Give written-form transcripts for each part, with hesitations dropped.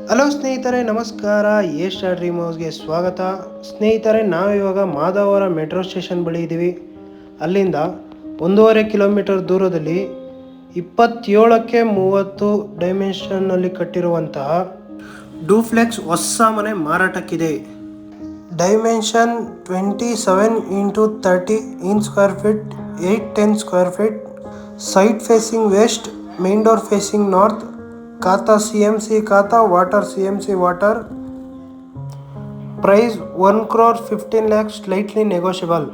Hello ಸ್ನೇಹಿತರೆ, ನಮಸ್ಕಾರ. Star dream ಹೌಸ್ಗೆ ಸ್ವಾಗತ. ಸ್ನೇಹಿತರೆ, ನಾವಿವಾಗ ಮಾಧವರ ಮೆಟ್ರೋ ಸ್ಟೇಷನ್ ಬಳಿ ಇದ್ದೀವಿ. ಅಲ್ಲಿಂದ 1.5 ಕಿಲೋಮೀಟರ್ ದೂರದಲ್ಲಿ 27ಕ್ಕೆ 30 ಡೈಮೆನ್ಷನ್ನಲ್ಲಿ ಕಟ್ಟಿರುವಂತಹ ಡೂಪ್ಲೆಕ್ಸ್ ಹೊಸ ಮನೆ ಮಾರಾಟಕ್ಕಿದೆ. Dimension 27x30 in square feet, 810 square feet. Side facing west, main door facing north. Khata CMC khata, water CMC water. Price 1,15 lakhs, slightly negotiable.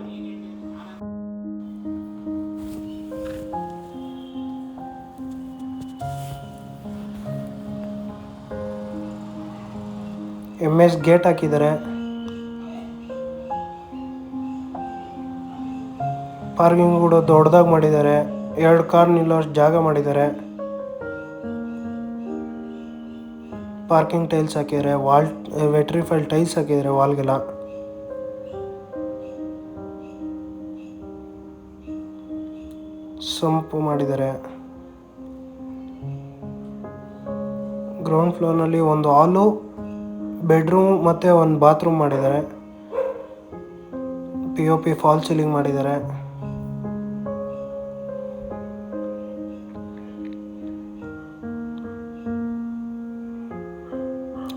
MS gate ಹಾಕಿದ್ದಾರೆ. ಪಾರ್ಕಿಂಗ್ ಕೂಡ ದೊಡ್ಡದಾಗಿ ಮಾಡಿದ್ದಾರೆ. 2 ಕಾರ್ ನಿಲ್ಲೋಷ್ಟು ಜಾಗ ಮಾಡಿದ್ದಾರೆ. ಪಾರ್ಕಿಂಗ್ ಟೈಲ್ಸ್ ಹಾಕಿದ್ದಾರೆ. ವಾಲ್ ವೆಟ್ರಿಫೈಲ್ ಟೈಲ್ಸ್ ಹಾಕಿದ್ದಾರೆ ವಾಲ್ಗೆಲ್ಲ. ಸಂಪು ಮಾಡಿದ್ದಾರೆ. ಗ್ರೌಂಡ್ ಫ್ಲೋರ್ನಲ್ಲಿ ಒಂದು ಹಾಲು, ಬೆಡ್ರೂಮ್ ಮತ್ತು ಒಂದು ಬಾತ್ರೂಮ್ ಮಾಡಿದ್ದಾರೆ. POP ಫಾಲ್ ಸೀಲಿಂಗ್ ಮಾಡಿದ್ದಾರೆ.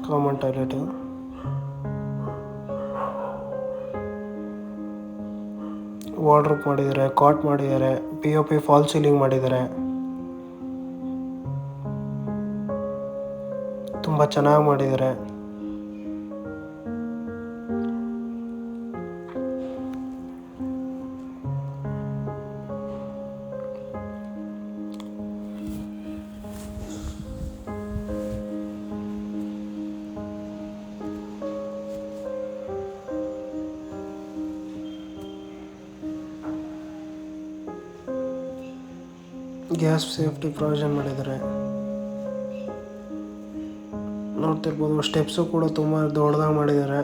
Common toilet. ವಾರ್ಡ್ರೋಬ್ ಮಾಡಿದ್ದಾರೆ. ಕಾಟ್ ಮಾಡಿದ್ದಾರೆ. POP ಫಾಲ್ ಸೀಲಿಂಗ್ ಮಾಡಿದ್ದಾರೆ. ತುಂಬ ಚೆನ್ನಾಗಿ ಮಾಡಿದ್ದಾರೆ. ಗ್ಯಾಸ್ ಸೇಫ್ಟಿ ಪ್ರೊವಿಷನ್ ಮಾಡಿದ್ದಾರೆ. ನೋಡ್ತಿರ್ಬೋದು, ಸ್ಟೆಪ್ಸು ಕೂಡ ತುಂಬ ದೊಡ್ಡದಾಗಿ ಮಾಡಿದ್ದಾರೆ.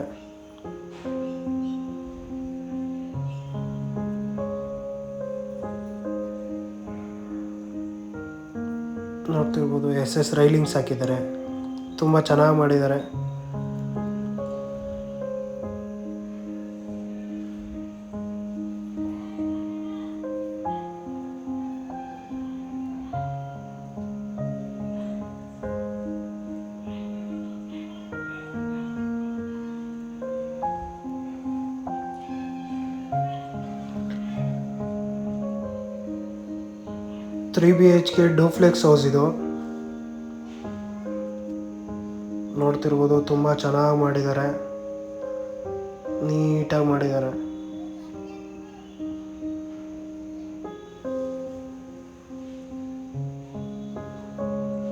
ನೋಡ್ತಿರ್ಬೋದು, SS ರೈಲಿಂಗ್ಸ್ ಹಾಕಿದ್ದಾರೆ. ತುಂಬ ಚೆನ್ನಾಗಿ ಮಾಡಿದ್ದಾರೆ. ತ್ರೀ BHK ಡೂಪ್ಲೆಕ್ಸ್ ಹೌಸ್ ಇದು. ನೋಡ್ತಿರ್ಬೋದು, ತುಂಬ ಚೆನ್ನಾಗಿ ಮಾಡಿದ್ದಾರೆ. ನೀಟಾಗಿ ಮಾಡಿದ್ದಾರೆ.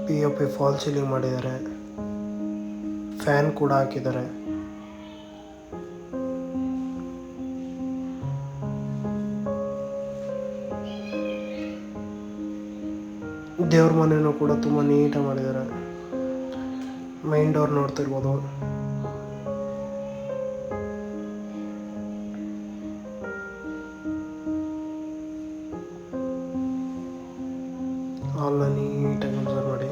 POP ಫಾಲ್ ಸೀಲಿಂಗ್ ಮಾಡಿದ್ದಾರೆ. ಫ್ಯಾನ್ ಕೂಡ ಹಾಕಿದ್ದಾರೆ. ದೇವ್ರ ಮನೆಯೂ ಕೂಡ ತುಂಬ ನೀಟಾಗಿ ಮಾಡಿದ್ದಾರೆ. ಮೈನ್ ಡೋರ್ ನೋಡ್ತಿರ್ಬೋದು. ಹಾಲ್ನ ನೀಟಾಗಿ ಅಬ್ಸರ್ವ್ ಮಾಡಿ.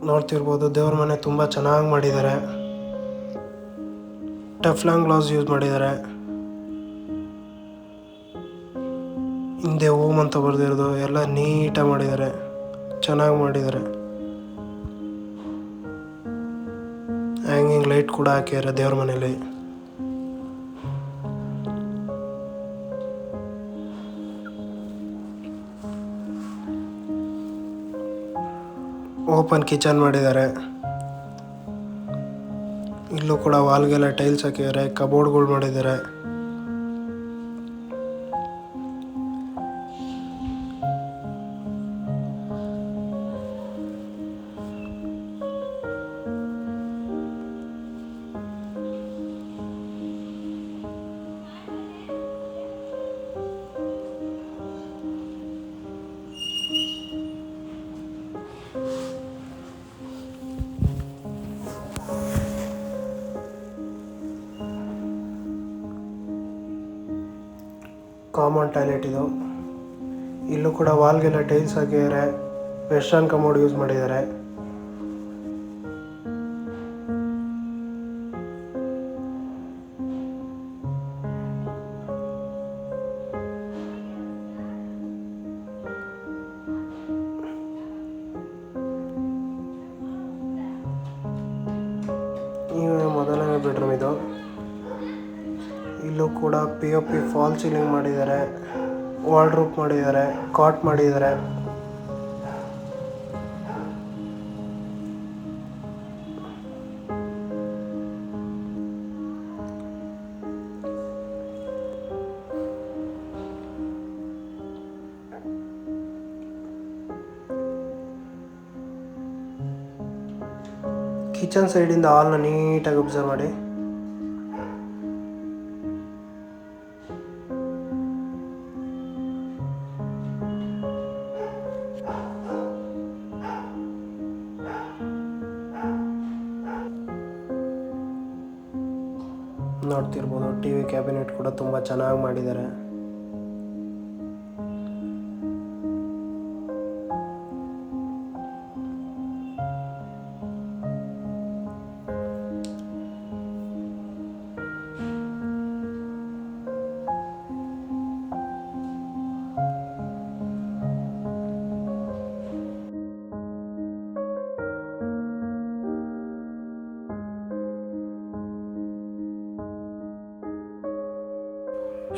ನೋಡ್ತಿರ್ಬೋದು, ದೇವ್ರ ಮನೆ ತುಂಬ ಚೆನ್ನಾಗಿ ಮಾಡಿದ್ದಾರೆ. ಟೆಫ್ಲಾನ್ ಗ್ಲಾಸ್ ಯೂಸ್ ಮಾಡಿದ್ದಾರೆ. ಹಿಂದೆ ಓಮ್ ಅಂತ ಬರ್ದಿರೋದು ಎಲ್ಲ ನೀಟಾಗಿ ಮಾಡಿದ್ದಾರೆ. ಚೆನ್ನಾಗಿ ಮಾಡಿದ್ದಾರೆ. ಹ್ಯಾಂಗಿಂಗ್ ಲೈಟ್ ಕೂಡ ಹಾಕಿದ್ದಾರೆ ದೇವ್ರ ಮನೇಲಿ. ಓಪನ್ ಕಿಚನ್ ಮಾಡಿದ್ದಾರೆ. ಇಲ್ಲೂ ಕೂಡ ವಾಲ್ಗೆಲ್ಲ ಟೈಲ್ಸ್ ಹಾಕಿದ್ದಾರೆ. ಕಬೋರ್ಡ್ಗಳು ಮಾಡಿದ್ದಾರೆ. ಕಾಮನ್ ಟಾಯ್ಲೆಟ್ ಇದು. ಇಲ್ಲೂ ಕೂಡ ವಾಲ್ಗೆಲ್ಲ ಟೈಲ್ಸ್ ಹಾಕಿದ್ದಾರೆ. ವೆಸ್ಟರ್ನ್ ಕಮೋಡ್ ಯೂಸ್ ಮಾಡಿದ್ದಾರೆ. ಮೊದಲನೇ ಬೆಡ್ರೂಮ್ ಇದು. ಇಲ್ಲೂ ಕೂಡ POP ಫಾಲ್ ಸೀಲಿಂಗ್ ಮಾಡಿದ್ದಾರೆ, ವಾರ್ಡ್ರೋಬ್ ಮಾಡಿದ್ದಾರೆ, ಕಾಟ್ ಮಾಡಿದ್ದಾರೆ. ಕಿಚನ್ ಸೈಡಿಂದ ಹಾಲ್ನ ನೀಟಾಗಿ ಅಬ್ಸರ್ವ್ ಮಾಡಿ. ನೋಡ್ತಿರ್ಬೋದು, TV ಕ್ಯಾಬಿನೆಟ್ ಕೂಡ ತುಂಬ ಚೆನ್ನಾಗಿ ಮಾಡಿದ್ದಾರೆ.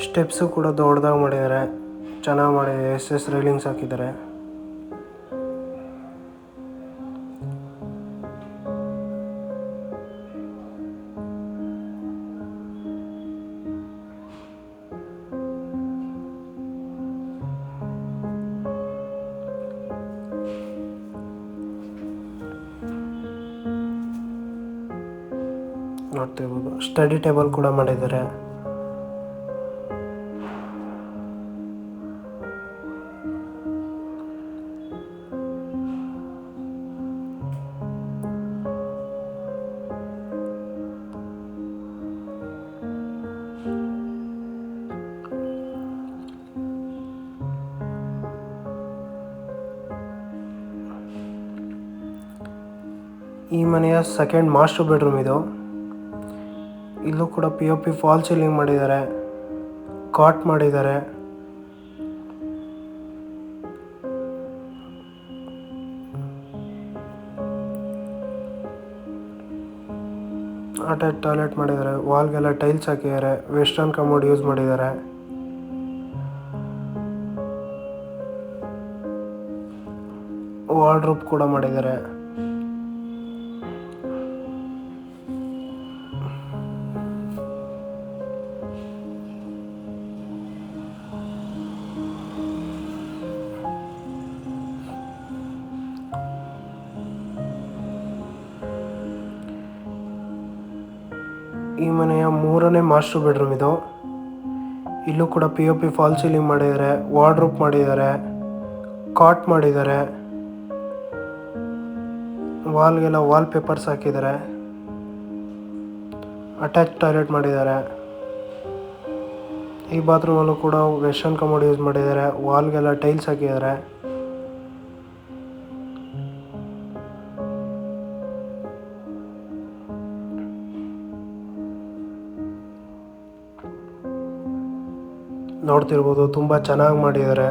ಸ್ಟೆಪ್ಸು ಕೂಡ ದೊಡ್ಡದಾಗಿ ಮಾಡಿದ್ದಾರೆ, ಚೆನ್ನಾಗಿ ಮಾಡಿದ್ದಾರೆ. SS ರೈಲಿಂಗ್ಸ್ ಹಾಕಿದ್ದಾರೆ. ನೋಡ್ತಿರ್ಬೋದು, ಸ್ಟಡಿ ಟೇಬಲ್ ಕೂಡ ಮಾಡಿದ್ದಾರೆ. ಈ ಮನೆಯ ಸೆಕೆಂಡ್ ಮಾಸ್ಟರ್ ಬೆಡ್ರೂಮ್ ಇದು. ಇಲ್ಲೂ ಕೂಡ POP ಫಾಲ್ ಸೀಲಿಂಗ್ ಮಾಡಿದ್ದಾರೆ, ಕಾಟ್ ಮಾಡಿದ್ದಾರೆ. ಅಟ್ಯಾಚ್ ಟಾಯ್ಲೆಟ್ ಮಾಡಿದ್ದಾರೆ, ವಾಲ್ಗೆಲ್ಲ ಟೈಲ್ಸ್ ಹಾಕಿದ್ದಾರೆ, ವೆಸ್ಟರ್ನ್ ಕಮೋಡ್ ಯೂಸ್ ಮಾಡಿದ್ದಾರೆ. ವಾರ್ಡ್ರೋಬ್ ಕೂಡ ಮಾಡಿದ್ದಾರೆ. ಈ ಮನೆಯ ಮೂರನೇ ಮಾಸ್ಟರ್ ಬೆಡ್ರೂಮ್ ಇದು. ಇಲ್ಲೂ ಕೂಡ POP ಫಾಲ್ ಸೀಲಿಂಗ್ ಮಾಡಿದ್ದಾರೆ, ವಾರ್ಡ್ರೋಬ್ ಮಾಡಿದ್ದಾರೆ, ಕಾಟ್ ಮಾಡಿದ್ದಾರೆ. ವಾಲ್ಗೆಲ್ಲ ವಾಲ್ ಪೇಪರ್ಸ್ ಹಾಕಿದ್ದಾರೆ. ಅಟ್ಯಾಚ್ ಟಾಯ್ಲೆಟ್ ಮಾಡಿದ್ದಾರೆ. ಈ ಬಾತ್ರೂಮಲ್ಲೂ ಕೂಡ ವೆಸ್ಟರ್ನ್ ಕಮೋಡ್ ಯೂಸ್ ಮಾಡಿದ್ದಾರೆ, ವಾಲ್ಗೆಲ್ಲ ಟೈಲ್ಸ್ ಹಾಕಿದ್ದಾರೆ. ನೋಡ್ತಿರ್ಬೋದು, ತುಂಬ ಚೆನ್ನಾಗಿ ಮಾಡಿದ್ದಾರೆ.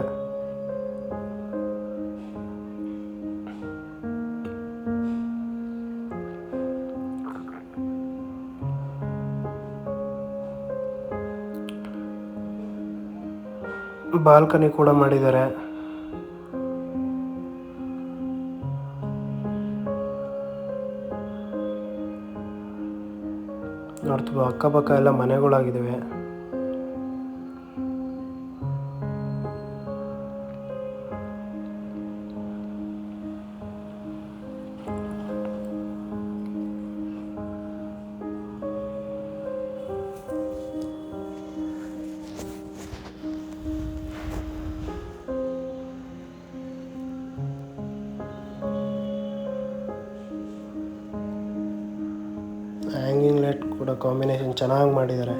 ಬಾಲ್ಕನಿ ಕೂಡ ಮಾಡಿದ್ದಾರೆ. ನೋಡ್ತೀವಿ, ಅಕ್ಕಪಕ್ಕ ಎಲ್ಲ ಮನೆಗಳಾಗಿದ್ದಾವೆ. ಹ್ಯಾಂಗಿಂಗ್ ಲೈಟ್ ಕೂಡ ಕಾಂಬಿನೇಷನ್ ಚೆನ್ನಾಗಿ ಮಾಡಿದ್ದಾರೆ.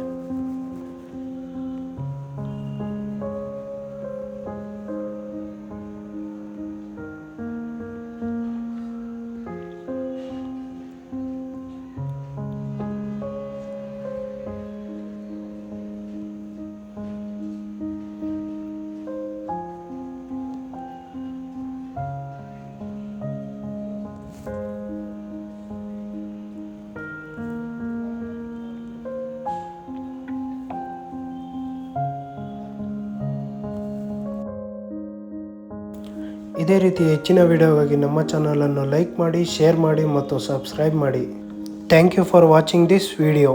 ಇದೇ ರೀತಿ ಹೆಚ್ಚಿನ ವಿಡಿಯೋಗಾಗಿ ನಮ್ಮ ಚಾನಲನ್ನು ಲೈಕ್ ಮಾಡಿ, ಶೇರ್ ಮಾಡಿ ಮತ್ತು ಸಬ್ಸ್ಕ್ರೈಬ್ ಮಾಡಿ. Thank you for watching this video.